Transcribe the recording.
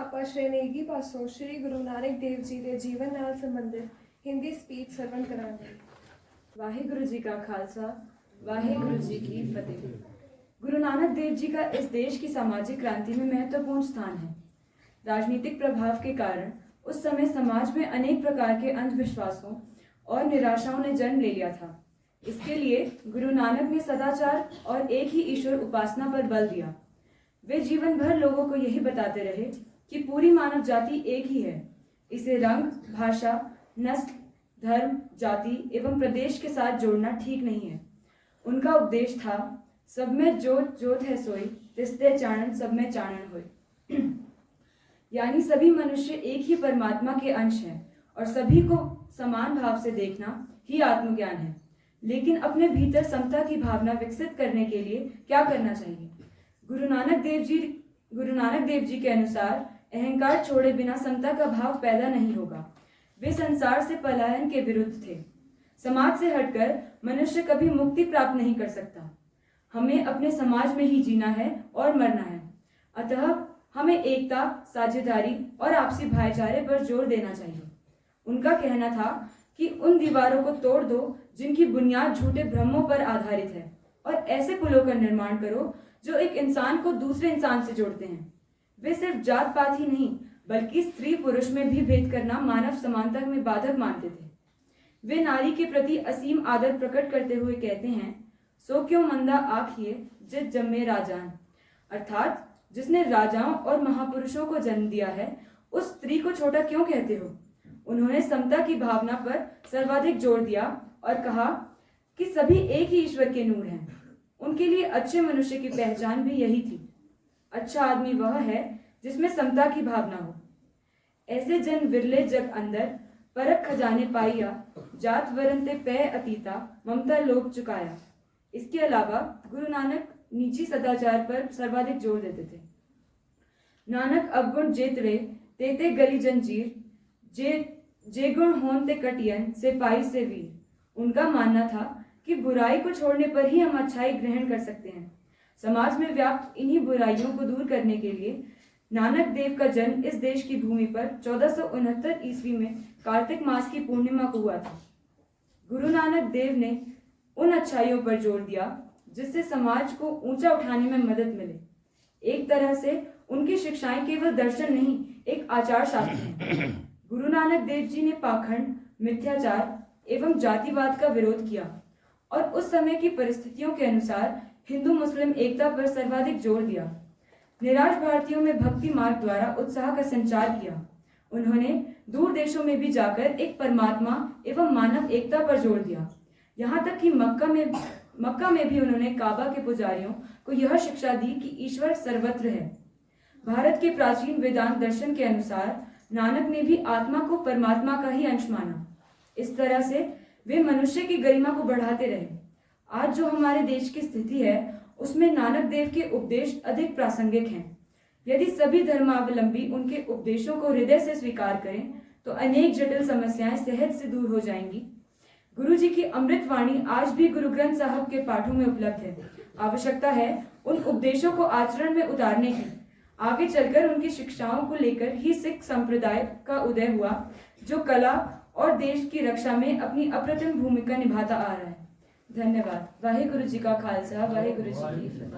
ਆਪਾਂ ਸ਼੍ਰੇਣੀਗੀ ਪਾਸੋਂ ਸ਼੍ਰੀ ਗੁਰੂ ਨਾਨਕ ਦੇਵ ਜੀ ਦੇ ਜੀਵਨ ਨਾਲ ਸੰਬੰਧਿਤ ਹਿੰਦੀ ਸਪੀਚ ਸਰਵਣ ਕਰਾਂਗੇ। वाहिगुरु जी का खालसा, वाहिगुरु जी की फतेह। गुरु नानक देव जी का इस देश की सामाजिक क्रांति में महत्वपूर्ण स्थान है। राजनीतिक प्रभाव के कारण उस समय समाज में अनेक प्रकार के अंधविश्वासों और निराशाओं ने जन्म ले लिया था। इसके लिए गुरु नानक ने सदाचार और एक ही ईश्वर उपासना पर बल दिया। वे जीवन भर लोगों को यही बताते रहे कि पूरी मानव जाति एक ही है। इसे रंग, भाषा, नस्ल, धर्म, जाति एवं प्रदेश के साथ जोड़ना ठीक नहीं है। उनका उपदेश था, सब में जोत जोत है सोई, तिसते चाणन सब में चाणन होय। यानी सभी मनुष्य एक ही परमात्मा के अंश हैं और सभी को समान भाव से देखना ही आत्मज्ञान है। लेकिन अपने भीतर समता की भावना विकसित करने के लिए क्या करना चाहिए? गुरु नानक देव जी के अनुसार अहंकार छोड़े बिना समता का भाव पैदा नहीं होगा। वे संसार से पलायन के विरुद्ध थे। समाज से हटकर मनुष्य कभी मुक्ति प्राप्त नहीं कर सकता। हमें अपने समाज में ही जीना है और मरना है। अतः हमें एकता, साझेदारी और आपसी भाईचारे पर जोर देना चाहिए। उनका कहना था कि उन दीवारों को तोड़ दो जिनकी बुनियाद झूठे भ्रमों पर आधारित है और ऐसे पुलों का निर्माण करो जो एक इंसान को दूसरे इंसान से जोड़ते हैं। वे सिर्फ जात पात ही नहीं बल्कि स्त्री पुरुष में भी भेद करना मानव समानता में बाधक मानते थे। वे नारी के प्रति असीम आदर प्रकट करते हुए कहते हैं, सो क्यों मंदा आखिए जित जम्मे राजान, अर्थात जिसने राजाओं और महापुरुषों को जन्म दिया है उस स्त्री को छोटा क्यों कहते हो। उन्होंने समता की भावना पर सर्वाधिक जोर दिया और कहा कि सभी एक ही ईश्वर के नूर हैं। उनके लिए अच्छे मनुष्य की पहचान भी यही थी। अच्छा आदमी वह है जिसमें समता की भावना हो। ऐसे जन विरले जग अंदर, परख खजाने पाइया, जात वरन ते पै अतीता, ममता लोग चुकाया। इसके अलावा गुरु नानक निजी सदाचार पर सर्वाधिक जोर देते थे। नानक अवगुण जेतरे तेते गली जंजीर, जे गुण होन ते कटियन से पाई से वीर। उनका मानना था कि बुराई को छोड़ने पर ही हम अच्छाई ग्रहण कर सकते हैं। समाज में व्याप्त इन्हीं बुराइयों को दूर करने के लिए नानक देव का जन्म इस देश की भूमि पर 1469 ईस्वी में कार्तिक मास की पूर्णिमा को हुआ था। गुरु नानक देव ने उन अच्छाइयों पर जोर दिया जिससे समाज को ऊंचा उठाने में मदद मिले। एक तरह से उनकी शिक्षाएं केवल दर्शन नहीं, एक आचार शास्त्र है। गुरु नानक देव जी ने पाखंड, मिथ्याचार एवं जातिवाद का विरोध किया और उस समय की परिस्थितियों के अनुसार हिंदू मुस्लिम एकता पर सर्वाधिक जोर दिया। निराश भारतीयों में भक्ति मार्ग द्वारा उत्साह का संचार किया। उन्होंने दूर देशों में भी जाकर एक परमात्मा एवं मानव एकता पर जोर दिया। यहाँ तक कि मक्का में भी उन्होंने काबा के पुजारियों को यह शिक्षा दी कि ईश्वर सर्वत्र है। भारत के प्राचीन वेदांत दर्शन के अनुसार नानक ने भी आत्मा को परमात्मा का ही अंश माना। इस तरह से वे मनुष्य की गरिमा को बढ़ाते रहे। आज जो हमारे देश की स्थिति है उसमें नानक देव के उपदेश अधिक प्रासंगिक हैं। यदि सभी धर्मावलंबी उनके उपदेशों को हृदय से स्वीकार करें तो अनेक जटिल समस्याएं सहज से दूर हो जाएंगी। गुरु जी की अमृत वाणी आज भी गुरु ग्रंथ साहब के पाठों में उपलब्ध है। आवश्यकता है उन उपदेशों को आचरण में उतारने की। आगे चलकर उनकी शिक्षाओं को लेकर ही सिख संप्रदाय का उदय हुआ जो कला और देश की रक्षा में अपनी अप्रतिम भूमिका निभाता आ रहा है। धन्यवाद। वाहिगुरु जी का खालसा, वाहिगुरु जी की फतेह।